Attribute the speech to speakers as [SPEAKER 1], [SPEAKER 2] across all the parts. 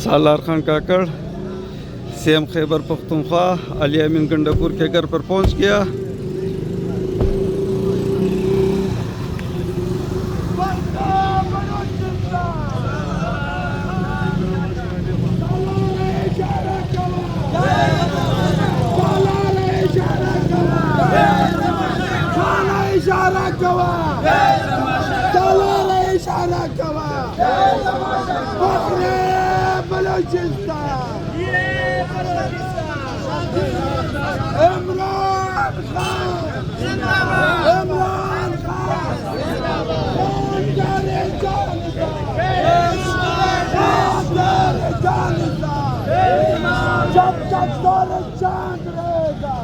[SPEAKER 1] सालार खान काकड़ CM Khyber Pakhtunkhwa Ali अमीन गंडापुर के घर पर पहुंच गया।
[SPEAKER 2] जब तक दौलत चांद रहेगा।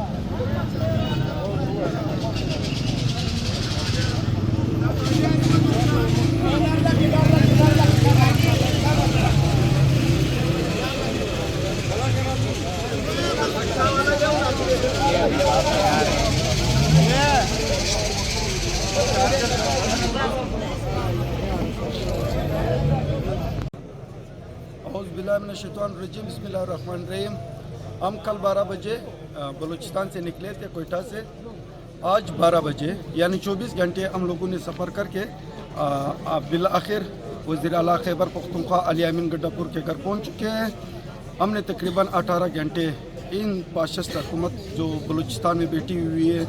[SPEAKER 1] बिस्मिल्लाहिर्रहमानिर्रहीम। हम कल 12 बजे बलूचिस्तान से निकले थे कोयटा से। आज 12 बजे यानी 24 घंटे हम लोगों ने सफ़र करके बिल आखिर वज़ीर आला खैबर पख्तूनख्वा अली अमीन गंडापुर के घर पहुंच चुके हैं। हमने तकरीबन 18 घंटे इन फाशिस्ट हुकूमत जो बलूचिस्तान में बैठी हुई है,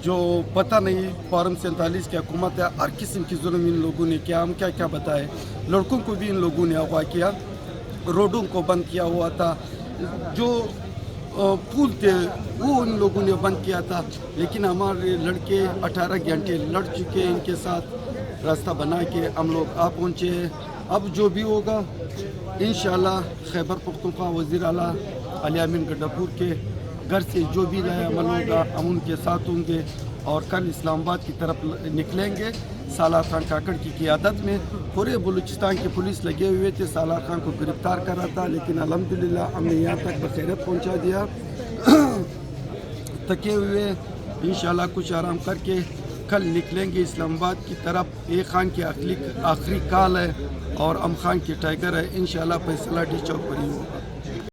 [SPEAKER 1] जो पता नहीं फॉर्म 47 की हुकूमत है, हर किस्म की जुल्म इन लोगों ने किया। हम क्या क्या बताए, लड़कों को भी इन लोगों ने अगवा किया, रोडों को बंद किया हुआ था, जो पुल थे वो इन लोगों ने बंद किया था। लेकिन हमारे लड़के 18 घंटे लड़ चुके हैं, इनके साथ रास्ता बना के हम लोग आ पहुँचे हैं। अब जो भी होगा इंशाअल्लाह खैबर पख्तूनख्वा वज़ीर आला अली अमीन गंडापुर के घर से जो भी नया अमल होगा हम उनके साथ होंगे और कल इस्लामाबाद की तरफ निकलेंगे। सालार खान काकड़ की क़ियादत में पूरे बलूचिस्तान की पुलिस लगे हुए थे, सालार खान को गिरफ़्तार कर रहा था, लेकिन अल्हम्दुलिल्लाह हमने यहाँ तक बखैरत पहुँचा दिया। थके हुए इंशाअल्लाह कुछ आराम करके कल निकलेंगे इस्लामाबाद की तरफ। ए खान की आखिरी काल है और अम खान की टाइगर है। इंशाअल्लाह फैसला डी चौक पर ही होगा।